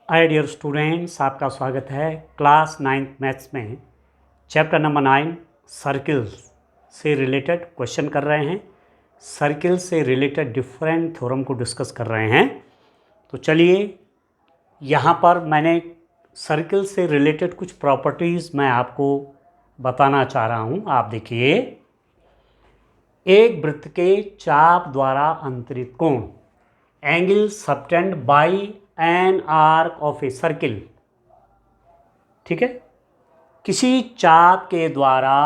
Hi dear students, आपका स्वागत है क्लास 9th मैथ्स में। चैप्टर नंबर 9 सर्किल्स से रिलेटेड क्वेश्चन कर रहे हैं। सर्किल से रिलेटेड डिफरेंट थ्योरम को डिस्कस कर रहे हैं। तो चलिए, यहाँ पर मैंने सर्किल से रिलेटेड कुछ प्रॉपर्टीज़ मैं आपको बताना चाह रहा हूँ। आप देखिए, एक वृत्त के चाप द्वारा अंतरित कोण angle subtend by an arc of a circle. ठीक है, किसी चाप के द्वारा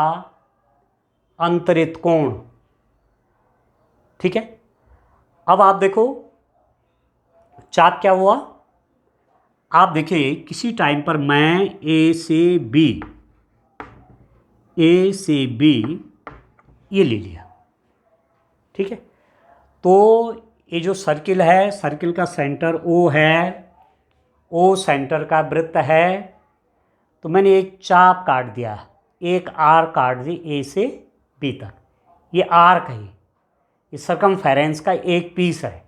अंतरित कोण। ठीक है, अब आप देखो चाप क्या हुआ। आप देखिए, किसी टाइम पर मैं ए से बी ये ले लिया। ठीक है, तो ये जो सर्किल है, सर्किल का सेंटर ओ है, ओ सेंटर का वृत्त है। तो मैंने एक चाप काट दिया, एक आर्क काट दी ए से बी तक। ये आर्क है, ये सर्कमफेरेंस का एक पीस है,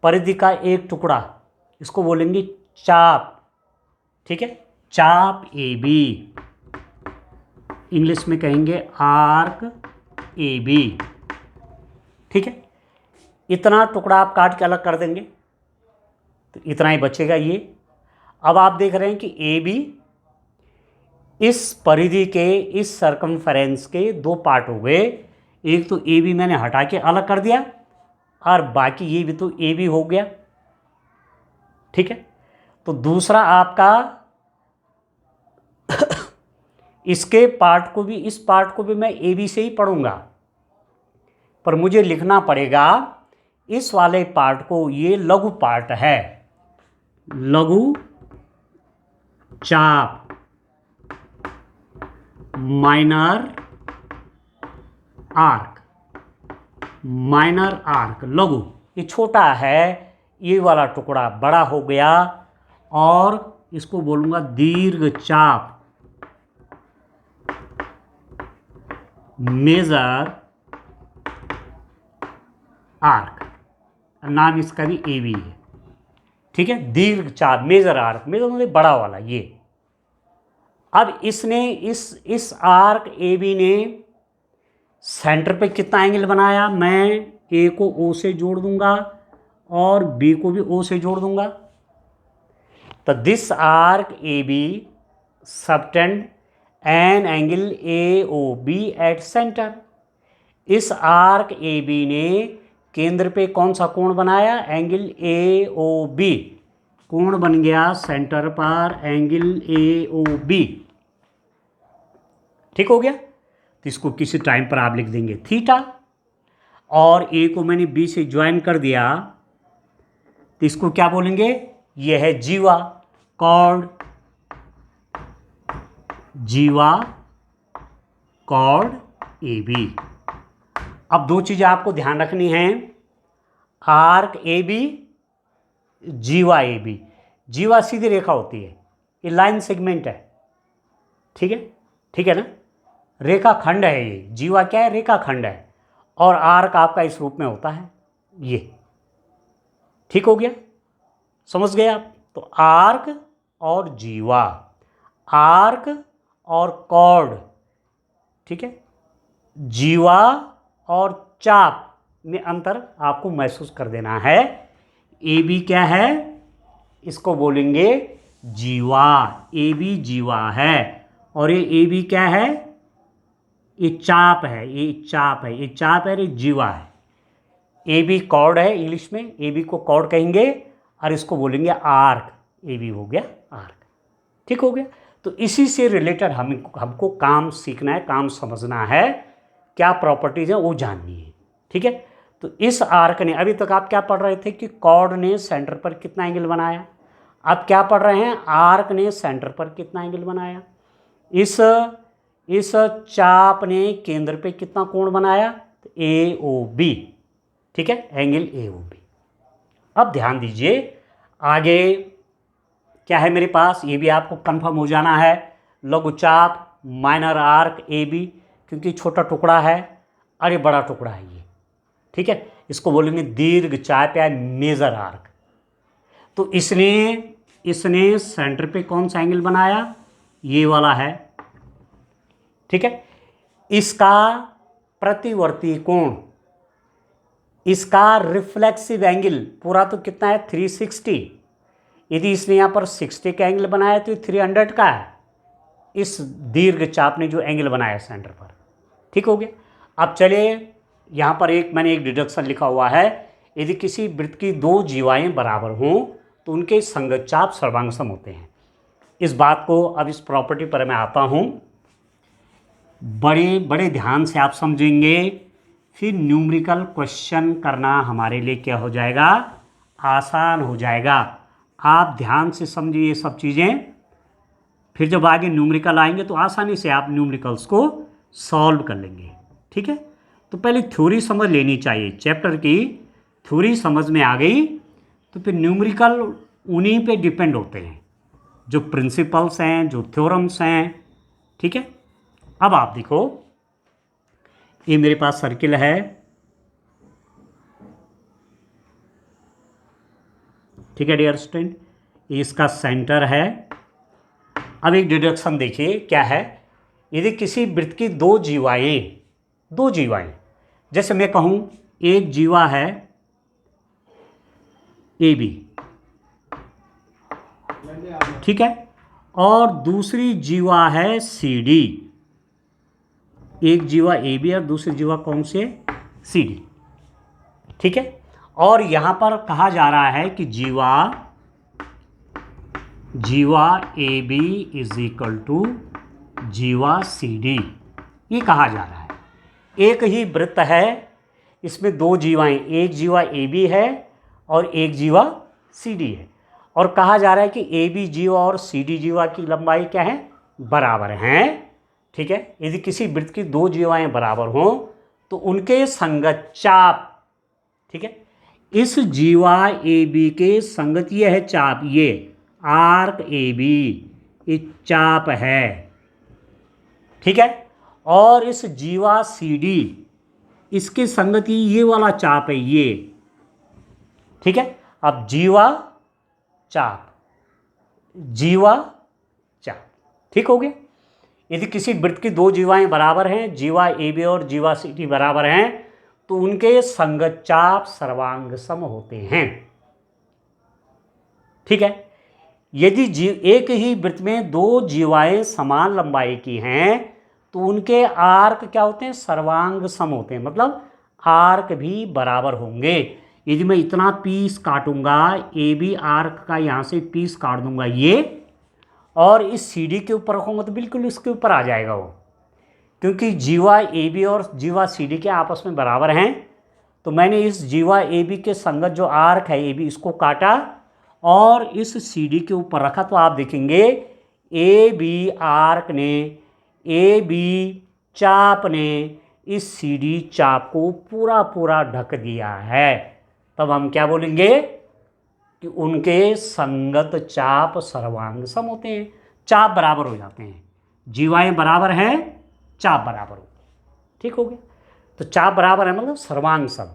परिधि का एक टुकड़ा, इसको बोलेंगे चाप। ठीक है, चाप ए बी, इंग्लिश में कहेंगे आर्क ए बी। ठीक है, इतना टुकड़ा आप काट के अलग कर देंगे तो इतना ही बचेगा ये। अब आप देख रहे हैं कि ए बी इस परिधि के, इस सर्कमफेरेंस के दो पार्ट हो गए। एक तो ए बी मैंने हटा के अलग कर दिया और बाकी ये भी तो ए बी हो गया। ठीक है, तो दूसरा आपका इसके पार्ट को भी, इस पार्ट को भी मैं ए बी से ही पढ़ूंगा, पर मुझे लिखना पड़ेगा इस वाले पार्ट को, ये लघु पार्ट है, लघु चाप, माइनर आर्क, माइनर आर्क लघु, ये छोटा है, ये वाला टुकड़ा बड़ा हो गया, और इसको बोलूंगा दीर्घ चाप, मेजर आर्क, नाम इसका भी ए बी है। ठीक है, दीर्घ चाप, मेजर आर्क, मेजर मतलब बड़ा वाला ये। अब इसने इस आर्क ए बी ने सेंटर पे कितना एंगल बनाया, मैं ए को ओ से जोड़ दूंगा और बी को भी ओ से जोड़ दूंगा। तो this arc A B subtend an angle A O B at centre. इस आर्क ए बी ने केंद्र पे कौन सा कोण बनाया, एंगल ए ओ बी। कोण बन गया सेंटर पर एंगल ए ओ बी। ठीक हो गया, तो इसको किसी टाइम पर आप लिख देंगे थीटा, और ए को मैंने बी से ज्वाइन कर दिया, तो इसको क्या बोलेंगे, यह है जीवा, कॉर्ड, जीवा कॉर्ड ए बी। अब दो चीज़ें आपको ध्यान रखनी है, आर्क ए बी, जीवा ए बी। जीवा सीधी रेखा होती है, ये लाइन सेगमेंट है। ठीक है, ठीक है ना, रेखा खंड है ये। जीवा क्या है, रेखा खंड है, और आर्क आपका इस रूप में होता है ये। ठीक हो गया, समझ गए आप। तो आर्क और जीवा, आर्क और कॉर्ड। ठीक है, जीवा और चाप में अंतर आपको महसूस कर देना है। ए बी क्या है, इसको बोलेंगे जीवा, ए बी जीवा है, और ये ए बी क्या है, ये चाप है, ये चाप है, ये चाप है, ये जीवा है। ए बी कॉर्ड है, इंग्लिश में ए बी को कॉर्ड कहेंगे, और इसको बोलेंगे आर्क, ए बी हो गया आर्क। ठीक हो गया, तो इसी से रिलेटेड हमको काम सीखना है, काम समझना है, क्या प्रॉपर्टीज है वो जाननी है। ठीक है, तो इस आर्क ने, अभी तक आप क्या पढ़ रहे थे कि कॉर्ड ने सेंटर पर कितना एंगल बनाया, अब क्या पढ़ रहे हैं, आर्क ने सेंटर पर कितना एंगल बनाया, इस चाप ने केंद्र पे कितना कोण बनाया, तो ए ओ बी। ठीक है, एंगल ए ओ बी। अब ध्यान दीजिए, आगे क्या है मेरे पास, ये भी आपको कंफर्म हो जाना है, लघु चाप, माइनर आर्क ए बी, क्योंकि छोटा टुकड़ा है और ये बड़ा टुकड़ा है ये। ठीक है, इसको बोलेंगे दीर्घ चाप या मेजर आर्क। तो इसने इसने सेंटर पे कौन सा एंगल बनाया, ये वाला है, ठीक है। इसका प्रतिवर्ती कोण, इसका रिफ्लेक्सिव एंगल पूरा तो कितना है 360, यदि इसने यहाँ पर 60 का एंगल बनाया तो 300 का है, इस दीर्घ चाप ने जो एंगल बनाया सेंटर पर, ठीक हो गया। अब चलिए यहाँ पर मैंने एक डिडक्शन लिखा हुआ है, यदि किसी वृत्त की दो जीवाएं बराबर हों तो उनके संगत चाप सर्वांग सम होते हैं। इस बात को, अब इस प्रॉपर्टी पर मैं आता हूँ, बड़े बड़े ध्यान से आप समझेंगे, फिर न्यूमेरिकल क्वेश्चन करना हमारे लिए क्या हो जाएगा, आसान हो जाएगा। आप ध्यान से समझिए ये सब चीज़ें, फिर जब आगे न्यूमेरिकल आएंगे तो आसानी से आप न्यूमेरिकल्स को सॉल्व कर लेंगे, ठीक है। तो पहले थ्योरी समझ लेनी चाहिए, चैप्टर की थ्योरी समझ में आ गई तो फिर न्यूमेरिकल उन्हीं पे डिपेंड होते हैं, जो प्रिंसिपल्स हैं, जो थ्योरम्स हैं, ठीक है। अब आप देखो, ये मेरे पास सर्किल है, ठीक है डियर स्टूडेंट, ये इसका सेंटर है। अब एक डिडक्शन देखिए क्या है, यदि किसी वृत्त की दो जीवाएं, जैसे मैं कहूं एक जीवा है ए बी, ठीक है, और दूसरी जीवा है सी डी, एक जीवा ए बी और दूसरी जीवा कौन सी है, सी डी, ठीक है। और यहां पर कहा जा रहा है कि जीवा A B is equal to जीवा सी डी, ये कहा जा रहा है। एक ही वृत्त है, इसमें दो जीवाएं, एक जीवा ए बी है और एक जीवा सी डी है, और कहा जा रहा है कि ए बी जीवा और सी डी जीवा की लंबाई क्या है, बराबर हैं, ठीक है। यदि किसी वृत्त की दो जीवाएं बराबर हों तो उनके संगत चाप, ठीक है, इस जीवा ए बी के संगत ये है चाप, ये आर्क ए बी, ये चाप है, ठीक है। और इस जीवा सी डी, इसके संगति ये वाला चाप है, ये, ठीक है। अब जीवा चाप, ठीक हो गया। यदि किसी वृत्त की दो जीवाएं बराबर हैं, जीवा ए बी और जीवा सी डी बराबर हैं, तो उनके संगत चाप सर्वांग सम होते हैं, ठीक है। यदि एक ही वृत्त में दो जीवाएं समान लंबाई की हैं तो उनके आर्क क्या होते हैं, सर्वांग सम होते हैं, मतलब आर्क भी बराबर होंगे। यदि मैं इतना पीस काटूंगा, ए बी आर्क का यहाँ से पीस काट दूंगा ये, और इस सी डी के ऊपर रखूंगा तो बिल्कुल इसके ऊपर आ जाएगा वो, क्योंकि जीवा ए बी और जीवा सी डी के आपस में बराबर हैं। तो मैंने इस जीवा ए बी के संगत जो आर्क है ए बी, इसको काटा और इस सी डी के ऊपर रखा, तो आप देखेंगे ए बी आर्क ने, ए बी चाप ने इस सी डी चाप को पूरा पूरा ढक दिया है। तब हम क्या बोलेंगे कि उनके संगत चाप सर्वांग सम होते हैं, चाप बराबर हो जाते हैं, जीवाएं बराबर हैं, चाप बराबर हो, ठीक हो गया। तो चाप बराबर है मतलब सर्वांग सम,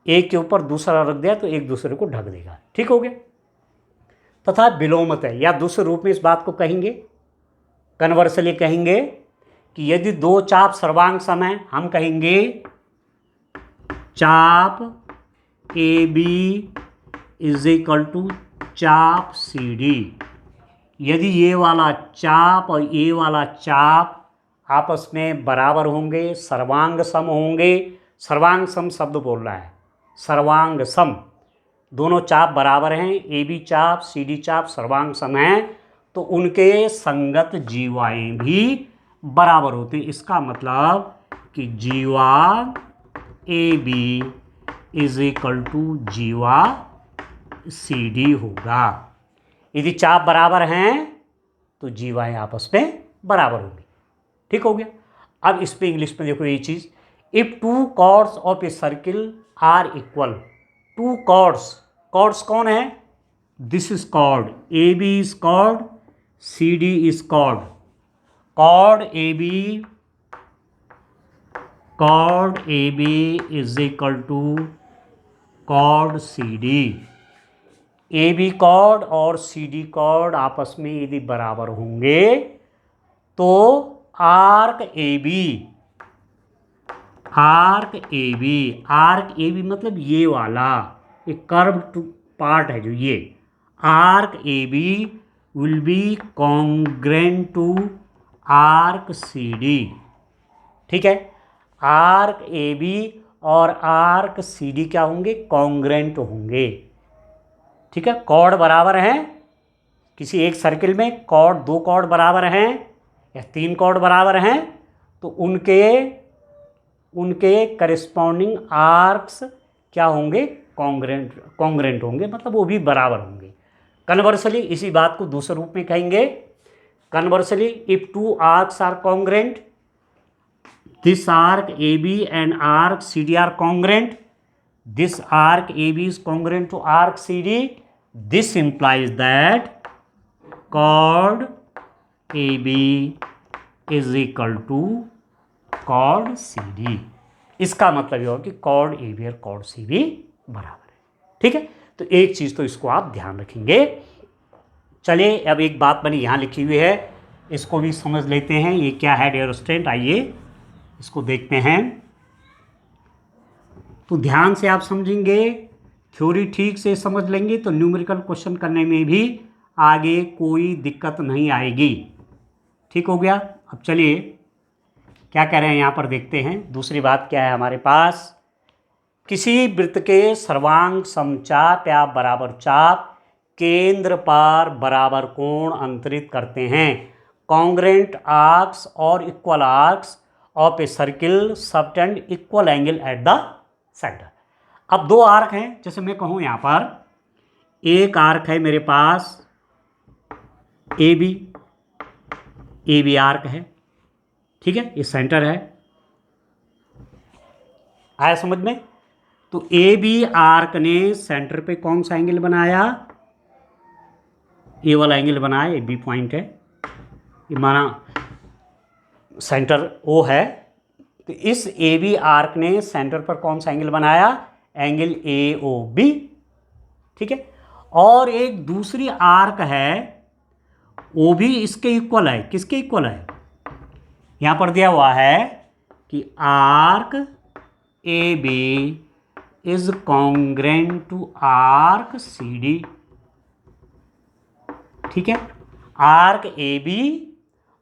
एक के ऊपर दूसरा रख दिया तो एक दूसरे को ढक देगा, ठीक हो गया। तथा विलोमत है, या दूसरे रूप में इस बात को कहेंगे, कन्वर्सली कहेंगे कि यदि दो चाप सर्वांग सम है, हम कहेंगे चाप A B is equal to चाप सी डी। यदि ये वाला चाप और ये वाला चाप आपस में बराबर होंगे, सर्वांग सम होंगे, सर्वांग सम शब्द बोल रहा है, सर्वांग सम, दोनों चाप बराबर हैं, ए बी चाप सी डी चाप सर्वांग सम हैं, तो उनके संगत जीवाएं भी बराबर होते हैं। इसका मतलब कि जीवा A B is equal to जीवा सी डी होगा। यदि चाप बराबर हैं तो जीवाएं आपस में बराबर होंगी, ठीक हो गया। अब इस पे इंग्लिश में देखो ये चीज़, if two chords of a circle are equal, two chords कौन है, this is chord A B is chord, C D is chord, chord A B is equal to chord C D, A B chord और C D cord आपस में यदि बराबर होंगे तो arc A B मतलब ये वाला एक कर्व पार्ट है जो ये arc A B will be congruent to arc C D. ठीक है, आर्क ए बी और आर्क सी डी क्या होंगे, कॉन्ग्रेंट होंगे। ठीक है, कॉर्ड बराबर हैं, किसी एक सर्किल में कॉर्ड, दो कॉर्ड बराबर हैं या तीन कॉर्ड बराबर हैं तो उनके करिस्पॉन्डिंग आर्क्स क्या होंगे, कॉन्ग्रेंट होंगे, मतलब वो भी बराबर होंगे। कन्वर्सली इसी बात को दूसरे रूप में कहेंगे, conversely if two arcs are congruent, this arc A B and arc C D are congruent, this arc AB is congruent to arc CD, this implies that chord AB is equal to chord CD। इसका मतलब यह हो कि chord AB और chord CD बराबर है। ठीक है, तो एक चीज़ तो इसको आप ध्यान रखेंगे। चलिए अब एक बात बनी यहाँ लिखी हुई है, इसको भी समझ लेते हैं। ये क्या है डियर स्टूडेंट, आइए इसको देखते हैं। तो ध्यान से आप समझेंगे, थ्योरी ठीक से समझ लेंगे तो न्यूमेरिकल क्वेश्चन करने में भी आगे कोई दिक्कत नहीं आएगी। ठीक हो गया। अब चलिए क्या कह रहे हैं यहाँ पर देखते हैं। दूसरी बात क्या है हमारे पास, किसी वृत्त के सर्वांग समचाप या बराबर चाप केंद्र पर बराबर कोण अंतरित करते हैं। कॉन्ग्रेंट आर्क्स और equal arcs of a circle subtend equal angle eight the centre. अब दो आर्क हैं, जैसे मैं कहूं यहां पर एक आर्क है मेरे पास ए बी आर्क है। ठीक है, ये सेंटर है, आया समझ में। तो ए बी आर्क ने सेंटर पे कौन सा एंगल बनाया, ये वाला एंगल बनाया, ये बी पॉइंट है, ये माना सेंटर ओ है। तो इस ए बी आर्क ने सेंटर पर कौन सा एंगल बनाया, एंगल ए ओ बी। ठीक है, और एक दूसरी आर्क है वो भी इसके इक्वल है। किसके इक्वल है, यहां पर दिया हुआ है कि arc A B is congruent to arc C D. ठीक है, आर्क ए बी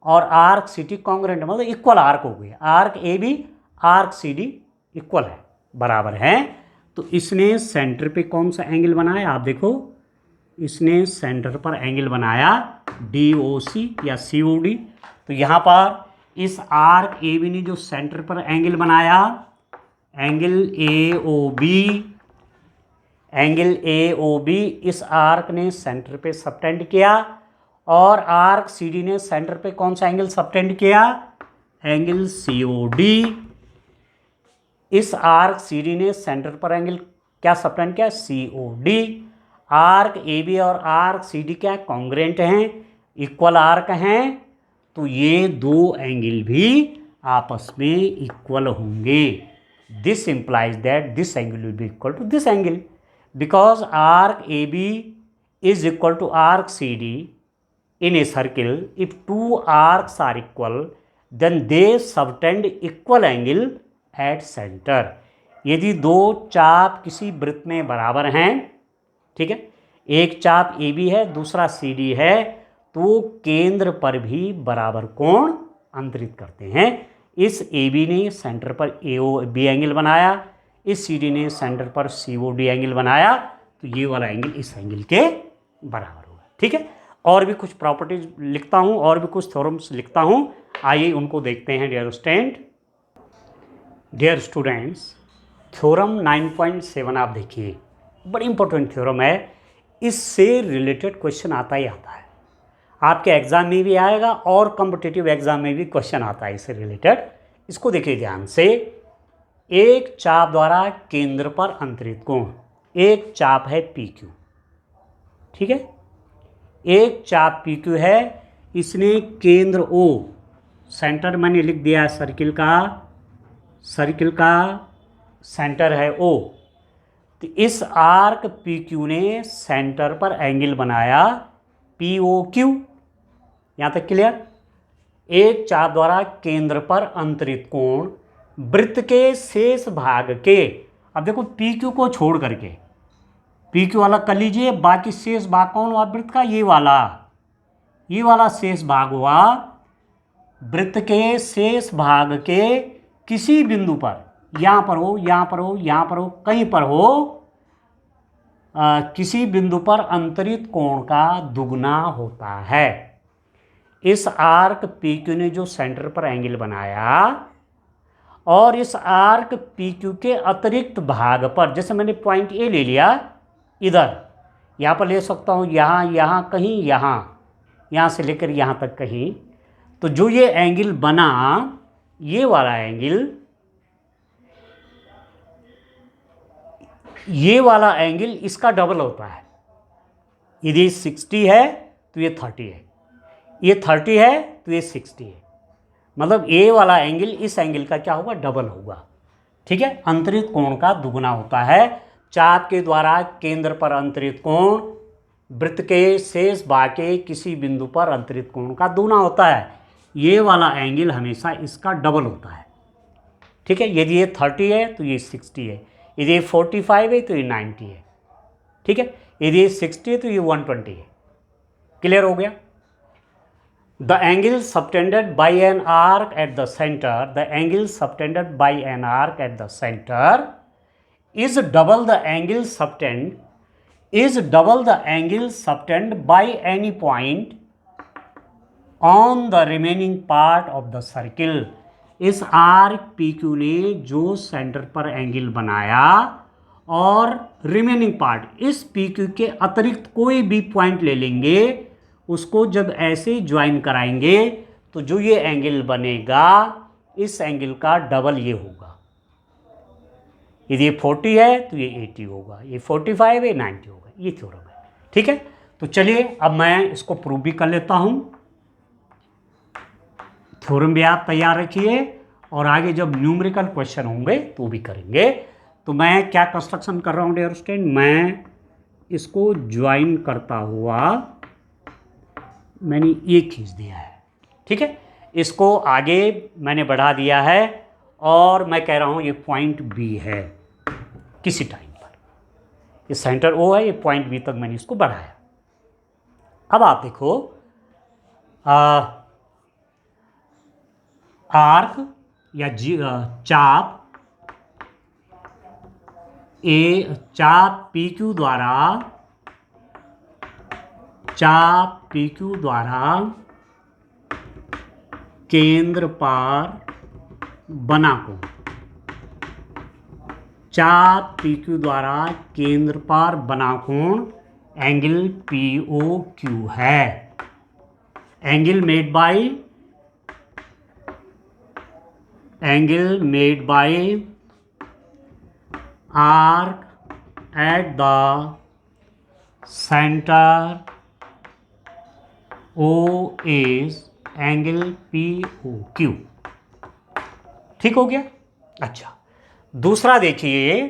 और आर्क सी डी कॉन्ग्रेंट मतलब इक्वल आर्क हो गए। Arc A B arc C D equal है, बराबर है। तो इसने सेंटर पे कौन सा एंगल बनाया, आप देखो इसने सेंटर पर एंगल बनाया डी ओ सी या सी ओ डी। तो यहाँ पर इस आर्क ए बी ने जो सेंटर पर एंगल बनाया, एंगल ए ओ बी इस आर्क ने सेंटर पे सबटेंड किया, और आर्क सी डी ने सेंटर पे कौन सा एंगल सबटेंड किया, एंगल सी ओ डी। इस आर्क सी डी ने सेंटर पर एंगल क्या सबटेंड किया, C O D. Arc A B और आर्क सी डी क्या कॉन्ग्रेंट हैं, इक्वल आर्क हैं। तो ये दो एंगल भी आपस में इक्वल होंगे। This implies that this angle will be equal to this angle, because arc A B is equal to arc C D in a circle. If two arcs are equal then they subtend equal angle at center। यदि दो चाप किसी वृत्त में बराबर हैं, ठीक है, एक चाप ए बी है दूसरा सी डी है, तो केंद्र पर भी बराबर कोण अंतरित करते हैं। इस ए बी ने सेंटर पर ए ओ बी एंगल बनाया, इस सी डी ने सेंटर पर सी ओ डी एंगल बनाया, तो ये वाला एंगल इस एंगल के बराबर होगा। ठीक है, और भी कुछ प्रॉपर्टीज लिखता हूँ और भी कुछ थ्योरम्स लिखता हूँ, आइए उनको देखते हैं डियर स्टूडेंट्स। थ्योरम 9.7 आप देखिए, बड़ी इंपॉर्टेंट थ्योरम है, इससे रिलेटेड क्वेश्चन आता ही आता है, आपके एग्जाम में भी आएगा और कॉम्पिटिटिव एग्जाम में भी क्वेश्चन आता है इससे रिलेटेड। इसको देखिए ध्यान से। एक चाप द्वारा केंद्र पर अंतरित कोण, एक चाप है पी क्यू। ठीक है, एक चाप पी क्यू है, इसने केंद्र ओ, सेंटर मैंने लिख दिया सर्किल का सेंटर है ओ, तो इस आर्क पी क्यू ने सेंटर पर एंगल बनाया पी ओ क्यू। यहाँ तक क्लियर। एक चाप द्वारा केंद्र पर अंतरित कोण वृत्त के शेष भाग के, अब देखो पी क्यू को छोड़ करके पी क्यू अलग कर लीजिए, बाकी शेष भाग कौन हुआ वृत्त का, ये वाला शेष भाग हुआ वृत्त के शेष भाग के किसी बिंदु पर, यहाँ पर हो, यहाँ पर हो, यहाँ पर हो, कहीं पर हो, किसी बिंदु पर अंतरित कोण का दुगना होता है। इस आर्क पी क्यू ने जो सेंटर पर एंगल बनाया और इस आर्क पी क्यू के अतिरिक्त भाग पर, जैसे मैंने पॉइंट ए ले लिया, इधर यहाँ पर ले सकता हूँ, यहाँ कहीं, यहाँ से लेकर यहाँ तक कहीं, तो जो ये एंगल बना, ये वाला एंगल इसका डबल होता है। यदि 60 है तो ये 30 है, ये 30 है तो ये 60 है, मतलब ए वाला एंगल इस एंगल का क्या होगा, डबल होगा। ठीक है, अंतरित कोण का दुगना होता है। चाप के द्वारा केंद्र पर अंतरित कोण वृत्त के शेष भाग के किसी बिंदु पर अंतरित कोण का दुगना होता है। ये वाला एंगल हमेशा इसका डबल होता है। ठीक है, यदि ये 30 है तो ये 60 है, यदि ये 45 है तो ये 90 है। ठीक है, यदि ये 60 है तो ये 120 है। क्लियर हो गया। The angle subtended by an arc at the center, the angle subtended by an arc at the center is double the angle subtended by any point on the remaining part of the circle। इस arc P Q ने जो centre पर angle बनाया और remaining part, इस P Q के अतिरिक्त कोई भी पॉइंट ले लेंगे, उसको जब ऐसे ज्वाइन कराएंगे तो जो ये एंगल बनेगा, इस एंगल का डबल ये होगा। यदि ये 40 है तो ये 80 होगा, ये 45 है 90 होगा। ये थ्योरम है। ठीक है, तो चलिए अब मैं इसको प्रूव भी कर लेता हूं। थ्योरम भी आप तैयार रखिए और आगे जब न्यूमेरिकल क्वेश्चन होंगे तो भी करेंगे। तो मैं क्या कंस्ट्रक्शन कर रहा हूं डियर स्टूडेंट, मैं इसको ज्वाइन करता हुआ मैंने ये खींच दिया है। ठीक है, इसको आगे मैंने बढ़ा दिया है और मैं कह रहा हूँ ये पॉइंट बी है किसी टाइम पर, ये सेंटर ओ है, ये पॉइंट बी तक मैंने इसको बढ़ाया। अब आप देखो आर्क या चाप पी क्यू द्वारा केंद्र पर बना कोण, चाप पी क्यू द्वारा केंद्र पर बना कोण एंगल पी ओ क्यू है। Angle made by arc at the centre O is angle P O Q. ठीक हो गया। अच्छा, दूसरा देखिए,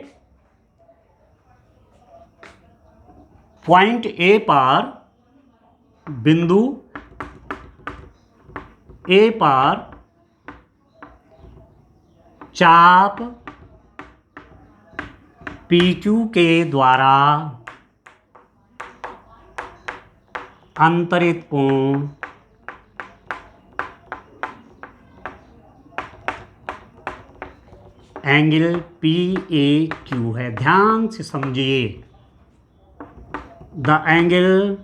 पॉइंट ए पर, बिंदु ए पर चाप पी क्यू के द्वारा अंतरित कोण एंगल पी ए क्यू है। ध्यान से समझिए, the angle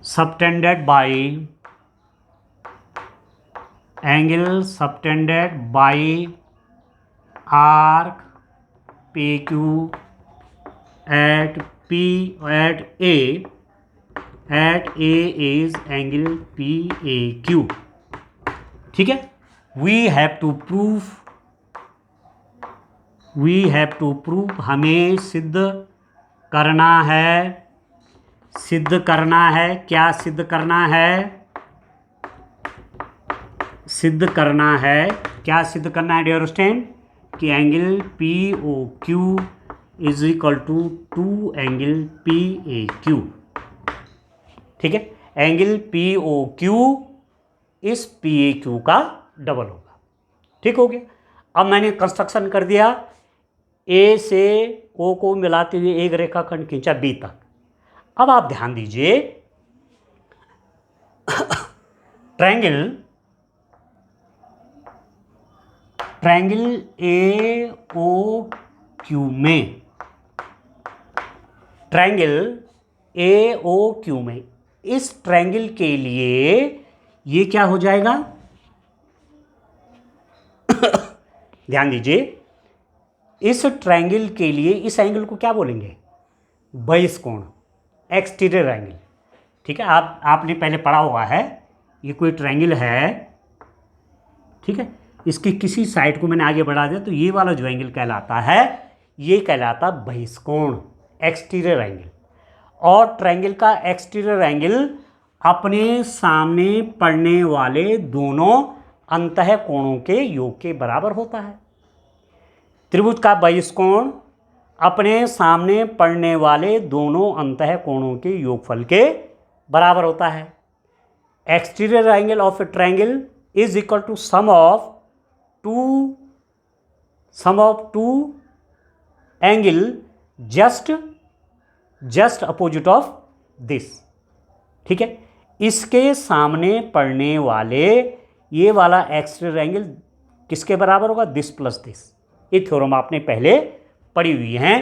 subtended by arc P Q at A is angle P A Q. ठीक है, वी हैव टू प्रूव, हमें सिद्ध करना है। क्या सिद्ध करना है? क्या सिद्ध करना है डियर स्टूडेंट? कि angle P O Q is equal to 2 angle P A Q. ठीक है, एंगल पी ओ क्यू इस पी ए क्यू का डबल होगा। ठीक हो गया। अब मैंने कंस्ट्रक्शन कर दिया, ए से ओ को मिलाते हुए एक रेखाखंड खींचा बी तक। अब आप ध्यान दीजिए, ट्रायंगल ए ओ क्यू में, ट्रायंगल ए ओ क्यू में, इस ट्रायंगल के लिए ये क्या हो जाएगा? ध्यान दीजिए, इस ट्रायंगल के लिए इस एंगल को क्या बोलेंगे? बहिष्कोण, एक्सटीरियर एंगल। ठीक है, आपने पहले पढ़ा हुआ है, ये कोई ट्रायंगल है। ठीक है, इसकी किसी साइड को मैंने आगे बढ़ा दिया तो ये वाला जो एंगल कहलाता है, ये कहलाता बहिष्कोण, एक्सटीरियर एंगल। और ट्रायंगल का एक्सटीरियर एंगल अपने सामने पड़ने वाले दोनों अंतः कोणों के योग के बराबर होता है। त्रिभुज का बहिष्कोण अपने सामने पड़ने वाले दोनों अंतः कोणों के योगफल के बराबर होता है। Exterior angle of a triangle is equal to sum of two angle just opposite of this. ठीक है, इसके सामने पड़ने वाले ये वाला एक्सटीरियर एंगल किसके बराबर होगा? This plus this. ये थ्योरम आपने पहले पढ़ी हुई है।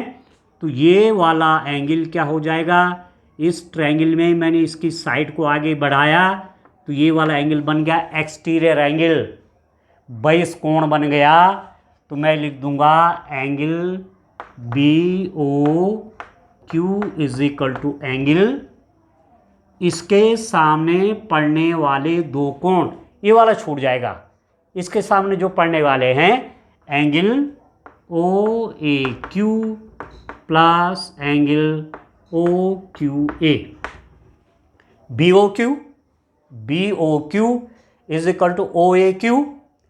तो ये वाला एंगल क्या हो जाएगा? इस ट्रायंगल में मैंने इसकी साइड को आगे बढ़ाया तो ये वाला एंगल बन गया एक्सटीरियर एंगल, बहिष्कोण बन गया। तो मैं लिख दूंगा angle B O Q is equal to angle, इसके सामने पड़ने वाले दो कोण, ये वाला छूट जाएगा, इसके सामने जो पड़ने वाले हैं angle O A Q plus angle O Q A. B O Q is equal to O A Q,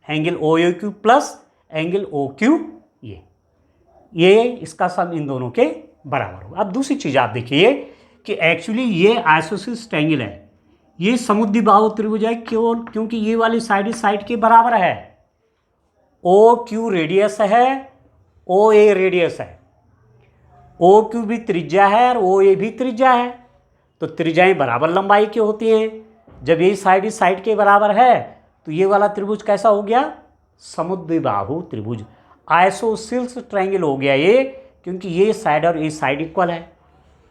angle O A Q plus angle O Q ये इसका सम इन दोनों के बराबर होगा। अब दूसरी चीज़ आप देखिए कि एक्चुअली ये आइसोसेलेस ट्रायंगल है, ये समुद्रबाहु त्रिभुज है, क्योंकि ये वाली साइड इस साइड के बराबर है। ओ क्यू रेडियस है, ओ ए रेडियस है, ओ क्यू भी त्रिज्या है और ओ ए भी त्रिज्या है। तो त्रिज्याएं बराबर लंबाई की होती हैं। जब ये साइड इस साइड के बराबर है तो ये वाला त्रिभुज कैसा हो गया? समुद्रबाहु त्रिभुज, आइसोसेलेस ट्रायंगल हो गया ये, क्योंकि ये साइड और ये साइड इक्वल है।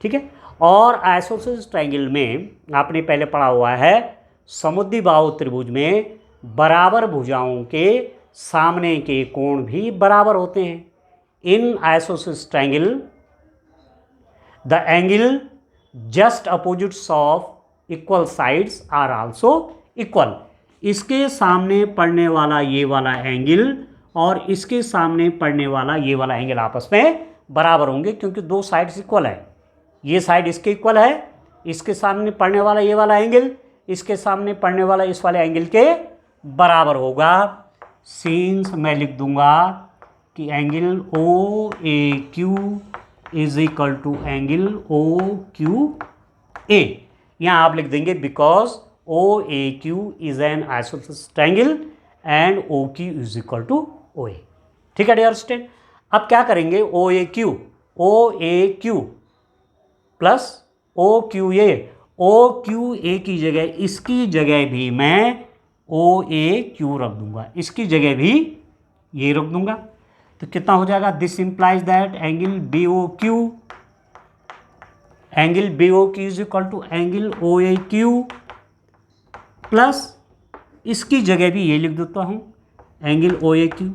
ठीक है, और आइसोसेलेस ट्रायंगल में आपने पहले पढ़ा हुआ है, समुद्रबाहु त्रिभुज में बराबर भुजाओं के सामने के कोण भी बराबर होते हैं। In isosceles triangle the angle just opposites of equal sides are also equal. इसके सामने पड़ने वाला ये वाला एंगल और इसके सामने पड़ने वाला ये वाला एंगल आपस में बराबर होंगे, क्योंकि दो साइड्स इक्वल है। ये साइड इसके इक्वल है, इसके सामने पड़ने वाला ये वाला एंगल इसके सामने पड़ने वाला इस वाले एंगल के बराबर होगा। सिंस मैं लिख दूंगा कि angle O A Q is equal to angle O Q A. यहाँ आप लिख देंगे because O A Q is an isosceles triangle and O Q is equal to O A. ठीक है डियर स्टूडेंट, अब क्या करेंगे? O A Q plus O Q A की जगह, इसकी जगह भी मैं ओ ए क्यू रख दूंगा, इसकी जगह भी ये रख दूंगा। तो कितना हो जाएगा? This implies that angle B O Q is equal to angle O A Q plus इसकी जगह भी ये लिख देता हूं angle O A Q.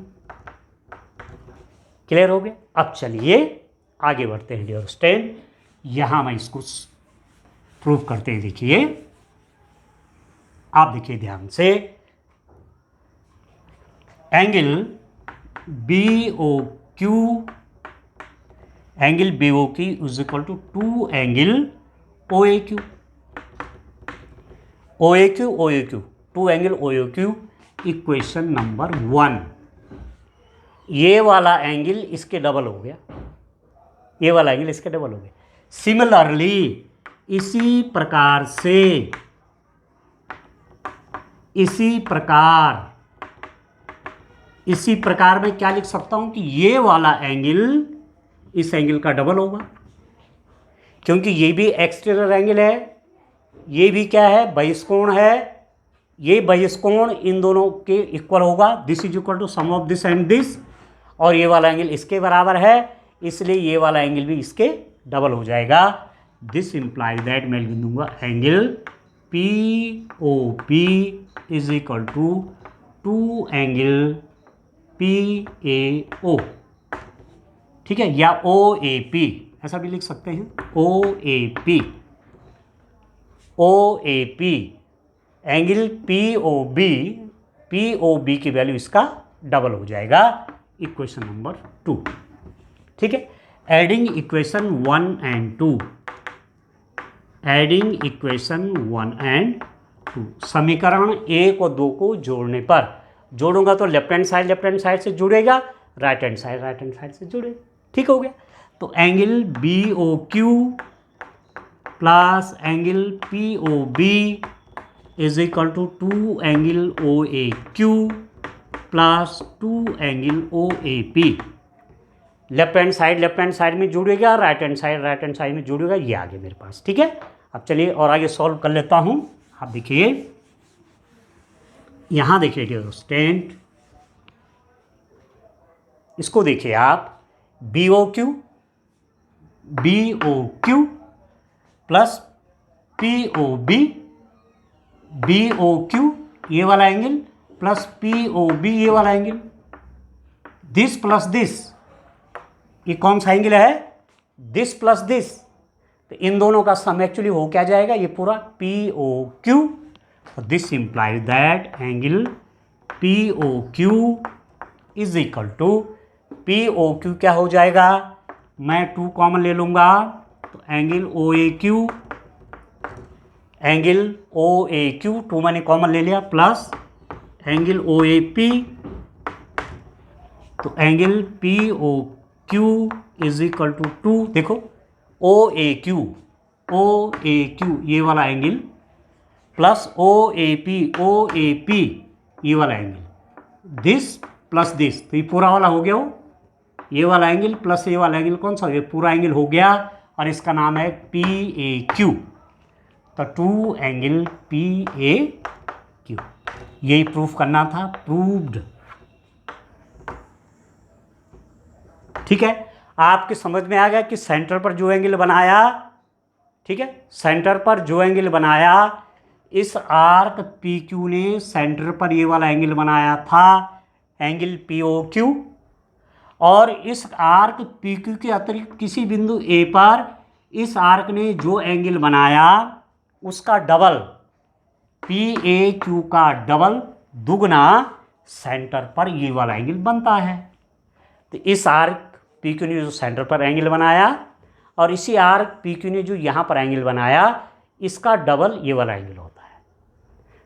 Clear हो गया? अब चलिए आगे बढ़ते हैं डियर स्टूडेंट। यहां मैं इसको प्रूव करते हैं। देखिए, आप देखिए ध्यान से, angle B O Q is equal to 2 angle O A Q, 2 angle O A Q. Equation number 1। ये वाला एंगल इसके डबल हो गया, ये वाला एंगल इसके डबल हो गया। सिमिलरली इसी प्रकार से, इसी प्रकार मैं क्या लिख सकता हूं कि ये वाला एंगल इस एंगल का डबल होगा, क्योंकि ये भी एक्सटीरियर एंगल है, ये भी क्या है, बहिष्कोण है, ये बहिष्कोण इन दोनों के इक्वल होगा, this is equal to sum of this and this, और ये वाला एंगल इसके बराबर है, इसलिए ये वाला एंगल भी इसके डबल हो जाएगा। दिस इंप्लाइज दैट मैं लिख दूंगा angle P O P is equal to 2 angle P A O, ठीक है, या ओ ए पी ऐसा भी लिख सकते हैं, O A P angle P O B की वैल्यू इसका डबल हो जाएगा। इक्वेशन नंबर 2, ठीक है। Adding equation 1 and 2, adding equation 1 and 2, समीकरण 1 और 2 को जोड़ने पर, जोड़ूंगा तो लेफ्ट हैंड साइड से जुड़ेगा, राइट हैंड साइड से जुड़ेगा, ठीक हो गया। तो angle B O Q plus angle P O B is equal to 2 angle O A Q plus 2 angle O A P. Left hand side में जुड़ेगा, राइट हैंड साइड में जुड़ेगा, ये आगे मेरे पास, ठीक है। अब चलिए और आगे सॉल्व कर लेता हूं। आप देखिए, यहां देखिए डियर स्टूडेंट, इसको देखिए आप, B O Q plus P O Q ये वाला angle plus P O B ये वाला एंगल, दिस प्लस दिस, ये कौन सा एंगल है, दिस प्लस दिस, तो इन दोनों का सम एक्चुअली हो क्या जाएगा, ये पूरा P O Q. This implies that angle P O Q is equal to, P O Q क्या हो जाएगा, मैं 2 कॉमन ले लूंगा, तो एंगल ओ ए क्यू 2 मैंने कॉमन ले लिया, plus angle O A P, तो angle P O Q is equal to 2, देखो ओ ए क्यू ये वाला angle plus O A P ये वाला एंगल, दिस प्लस दिस, तो ये पूरा वाला हो गया, ये वाला एंगल प्लस ये वाला एंगल कौन सा, ये पूरा एंगल हो गया, और इसका नाम है पी ए क्यू। तो 2 एंगल पी ए क्यू, यही प्रूफ करना था, प्रूव्ड, ठीक है। आपके समझ में आ गया कि सेंटर पर जो एंगल बनाया, ठीक है, सेंटर पर जो एंगल बनाया, इस आर्क पी क्यू ने सेंटर पर ये वाला एंगल बनाया था, एंगल पी ओ क्यू, और इस आर्क पी क्यू के अतिरिक्त किसी बिंदु ए पर इस आर्क ने जो एंगल बनाया उसका डबल, पी ए क्यू का डबल दुगना सेंटर पर ये वाला एंगल बनता है। तो इस आर्क पी क्यू ने जो सेंटर पर एंगल बनाया और इसी आर्क पी क्यू ने जो यहाँ पर एंगल बनाया, इसका डबल ये वाला एंगल होता है,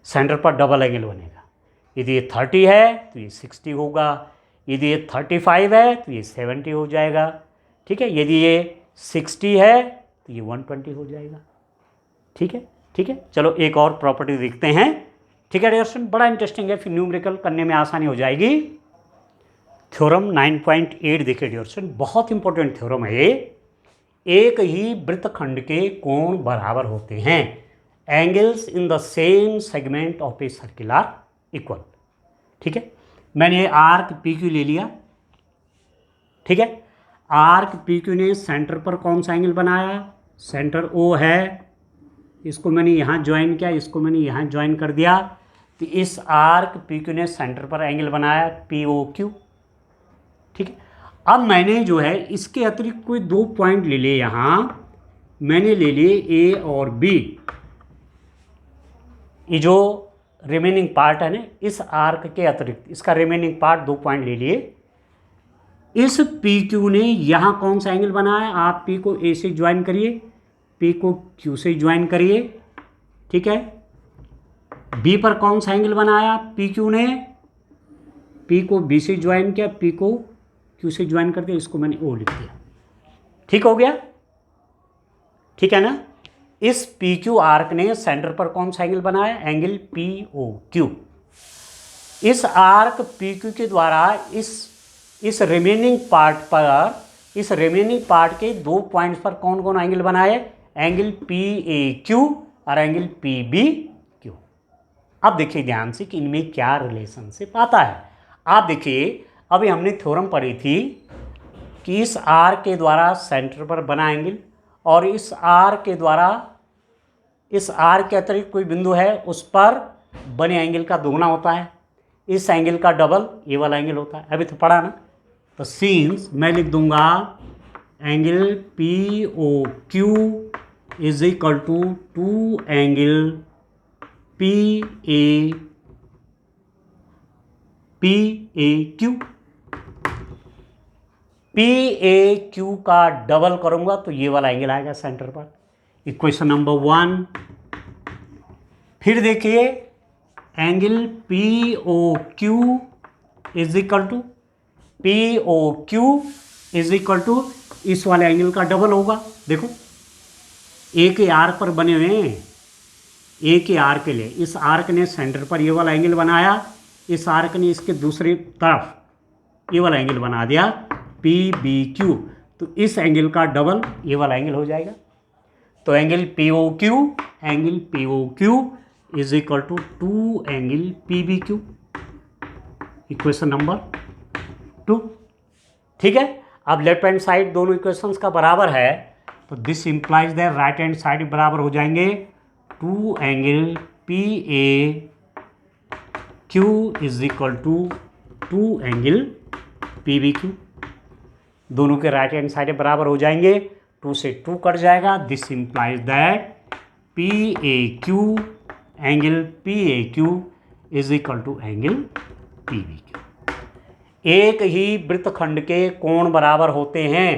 सेंटर पर डबल एंगल बनेगा। यदि ये 30 है तो ये 60 होगा, यदि ये 35 है तो ये 70 हो जाएगा, ठीक है, यदि ये 60 है तो ये 120 हो जाएगा, ठीक है, ठीक है। चलो एक और प्रॉपर्टी देखते हैं, ठीक है डियर स्टूडेंट, बड़ा इंटरेस्टिंग है, फिर न्यूमेरिकल करने में आसानी हो जाएगी। थ्योरम 9.8 देखिए डियर स्टूडेंट, बहुत इंपॉर्टेंट थ्योरम है ये। एक ही वृत्तखंड के कोण बराबर होते हैं, angles in the same segment of a circular equal, ठीक है। मैंने ये आर्क पी क्यू ले लिया, ठीक है, आर्क पी क्यू ने सेंटर पर कौन सा एंगल बनाया, सेंटर ओ है, इसको मैंने यहाँ ज्वाइन किया, इसको मैंने यहाँ ज्वाइन कर दिया, तो इस आर्क पी क्यू ने सेंटर पर एंगल बनाया पी ओ क्यू, ठीक है। अब मैंने जो है इसके अतिरिक्त कोई 2 पॉइंट ले लिए, यहाँ मैंने ले लिए ए और बी, ये जो रिमेनिंग पार्ट है ना, इस आर्क के अतिरिक्त इसका रिमेनिंग पार्ट 2 पॉइंट ले लिए। इस पी क्यू ने यहाँ कौन सा एंगल बनाया, आप पी को ए से ज्वाइन करिए, पी को क्यू से ज्वाइन करिए, ठीक है। बी पर कौन सा एंगल बनाया, पी क्यू ने पी को बी से ज्वाइन किया, पी को क्यू से ज्वाइन कर दिया, इसको मैंने ओ लिख दिया। ठीक हो गया, ठीक है ना। इस पी क्यू आर्क ने सेंटर पर कौन सा एंगल बनाया, एंगल पी ओ क्यू। इस आर्क पी क्यू के द्वारा इस रिमेनिंग पार्ट पर, इस रिमेनिंग पार्ट के 2 पॉइंट्स पर कौन कौन एंगल बनाए, एंगल पी ए क्यू और एंगल पी बी क्यू। अब देखिए ध्यान से कि इनमें क्या रिलेशनशिप आता है। आप देखिए अभी हमने थ्योरम पढ़ी थी कि इस आर के द्वारा सेंटर पर बना एंगल और इस आर के द्वारा, इस आर के अतिरिक्त कोई बिंदु है उस पर बने एंगल का दोगुना होता है, इस एंगल का डबल ये वाला एंगल होता है। अभी तो पढ़ा ना। तो सीन्स मैं लिख दूंगा angle P O Q is equal to 2 angle P A Q. P A Q का डबल करूंगा तो ये वाला एंगल आएगा सेंटर पर। Equation number 1। फिर देखिए angle P O Q is equal to, P O Q is equal to इस वाले एंगल का डबल होगा। देखो ए के आर्क पर बने हुए हैं, ए के आर्क के लिए इस आर्क ने सेंटर पर ये वाला एंगल बनाया, इस आर्क ने इसके दूसरी तरफ ये वाला एंगल बना दिया पी बी क्यू, तो इस एंगल का डबल ये वाला एंगल हो जाएगा। तो angle P O Q is equal to 2 angle P B Q. Equation number 2। ठीक है। अब लेफ्ट हैंड साइड दोनों इक्वेशंस का बराबर है, तो this implies that right hand side बराबर हो जाएंगे 2 angle P A Q is equal to 2 angle P B Q. दोनों के राइट हैंड साइड बराबर हो जाएंगे, 2 से 2 कट जाएगा। This implies that P A Q angle P A Q is equal to angle P B Q. एक ही वृत्तखंड के कोण बराबर होते हैं।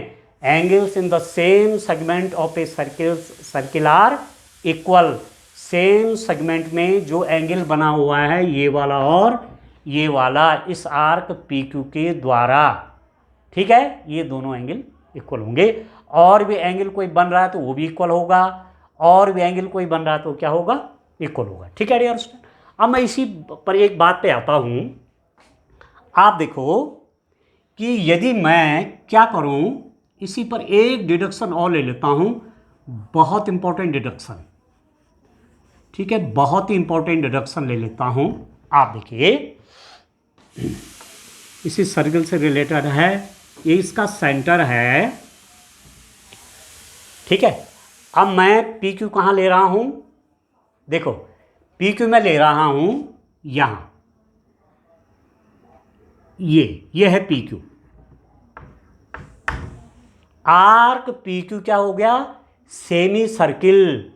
Angles in the same segment of a circle are equal. Same segment में जो एंगल बना हुआ है ये वाला और ये वाला इस आर्क पी क्यू के द्वारा, ठीक है, ये दोनों एंगल इक्वल होंगे। और भी एंगल कोई बन रहा है तो वो भी इक्वल होगा, और भी एंगल कोई बन रहा है तो क्या होगा, इक्वल होगा। ठीक है डियर स्टूडेंट। अब मैं इसी पर एक बात पे आता हूं। आप देखो कि यदि मैं क्या करूं, इसी पर एक डिडक्शन और ले लेता हूं, बहुत इंपॉर्टेंट डिडक्शन। ठीक है, बहुत ही इंपॉर्टेंट डिडक्शन ले लेता हूं। आप देखिए इसी सर्कल से रिलेटेड है, ये इसका सेंटर है। ठीक है। अब मैं पी क्यू कहाँ ले रहा हूं, देखो पी क्यू में ले रहा हूं यहां, ये है P Q. Arc P Q क्या हो गया, semi circle.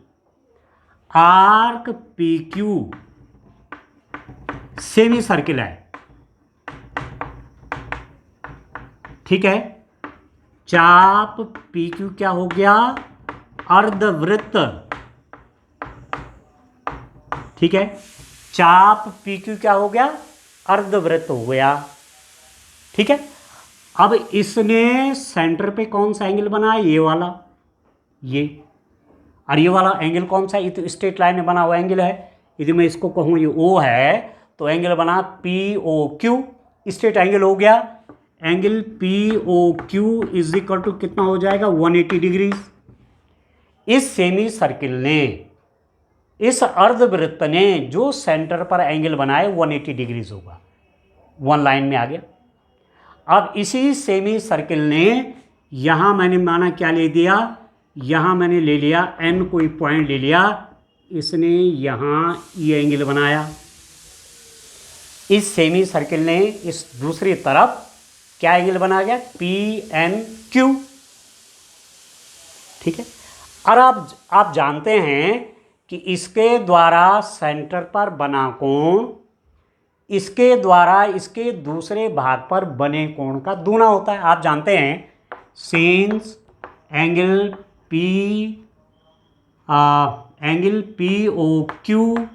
Arc P Q semi circle है। ठीक है। चाप पी क्यू क्या हो गया, अर्धवृत्त। ठीक है। चाप पी क्यू क्या हो गया, अर्धवृत्त हो गया। ठीक है। अब इसने सेंटर पे कौन सा एंगल बनाया, ये वाला, ये, और ये वाला एंगल कौन सा, ये तो स्ट्रेट लाइन में बना हुआ एंगल है। यदि मैं इसको कहूँ ये ओ है तो एंगल बना P O Q, straight angle हो गया। Angle P O Q is equal to कितना हो जाएगा, 180 डिग्री। इस सेमी सर्किल ने, इस अर्धवृत्त ने जो सेंटर पर एंगल बनाए 180 डिग्रीज होगा, वन लाइन में आ गया। अब इसी सेमी सर्किल ने यहां मैंने माना क्या ले दिया, यहां मैंने ले लिया एन कोई पॉइंट ले लिया, इसने यहां ये एंगल बनाया। इस सेमी सर्किल ने इस दूसरी तरफ क्या एंगल बना गया, पी एन क्यू। ठीक है। और आप जानते हैं कि इसके द्वारा सेंटर पर बना कोण इसके द्वारा इसके दूसरे भाग पर बने कोण का दूना होता है। आप जानते हैं since angle P O Q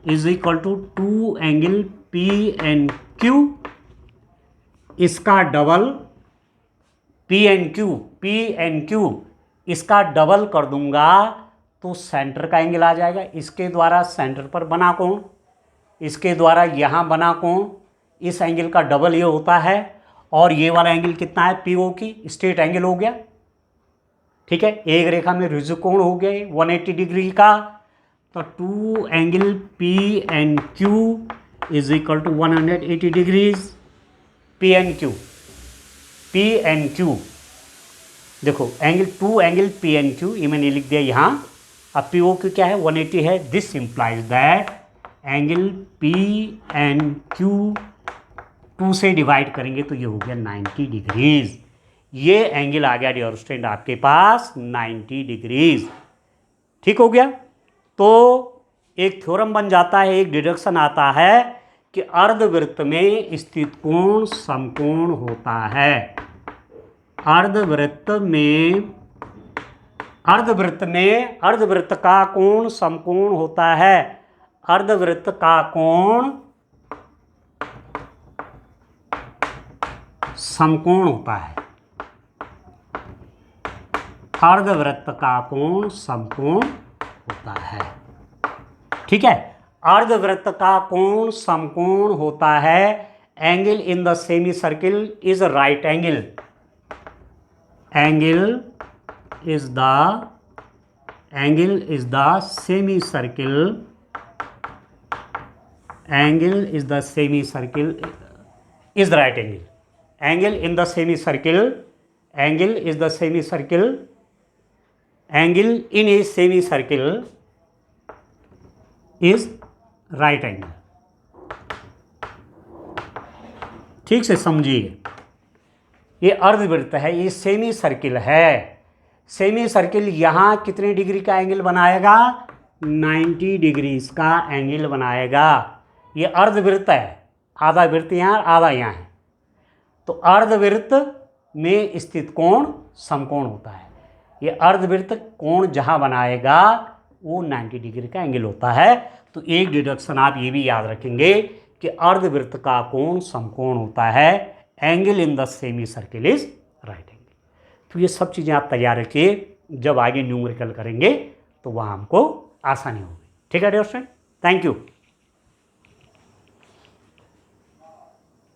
is equal to 2 angle P N Q, इसका डबल पी एन क्यू इसका डबल कर दूंगा तो सेंटर का एंगल आ जाएगा। इसके द्वारा सेंटर पर बना कोण, इसके द्वारा यहाँ बना कोण, इस एंगल का डबल ये होता है। और ये वाला एंगल कितना है, पी ओ की स्ट्रेट एंगल हो गया। ठीक है, एक रेखा में रुजु कोण हो गए 180 डिग्री का। तो 2 angle P N Q is equal to 180 degrees. P N Q देखो angle 2 angle P N Q ये मैंने लिख दिया यहाँ। अब पी ओ क्यू क्या है 180 है। This implies that angle P N Q 2 से डिवाइड करेंगे तो ये हो गया 90 डिग्रीज। ये एंगल आ गया डियर स्टूडेंट आपके पास 90 डिग्रीज। ठीक हो गया। तो एक थ्योरम बन जाता है, एक डिडक्शन आता है कि अर्धवृत्त में स्थित कोण समकोण होता है। अर्धवृत्त का कोण समकोण होता है। अर्धवृत्त का कोण समकोण होता है। अर्धवृत्त का कोण समकोण होता है। ठीक है, अर्धवृत्त का कोण समकोण होता है। Angle in the semi circle is right angle. Angle is the semi circle. Angle is the semi circle is the right angle. Angle in the semi circle, angle is the semi circle, angle in a semi circle is right angle. ठीक से समझिए, ये अर्धवृत्त है, ये semi circle है। Semi circle यहाँ कितने degree का एंगल बनाएगा, 90 डिग्रीज का एंगल बनाएगा। ये अर्धवृत्त है, आधा वृत्त यहाँ आधा यहाँ है। तो अर्धवृत्त में स्थित कोण समकोण होता है। ये अर्धवृत्त कोण जहाँ बनाएगा वो 90 डिग्री का एंगल होता है। तो एक डिडक्शन आप ये भी याद रखेंगे कि अर्धवृत्त का कोण समकोण होता है। Angle in the semi circle is right angle. तो ये सब चीज़ें आप तैयार रखिए, जब आगे न्यूमेरिकल करेंगे तो वहाँ हमको आसानी होगी। ठीक है डियर स्टूडेंट, थैंक यू।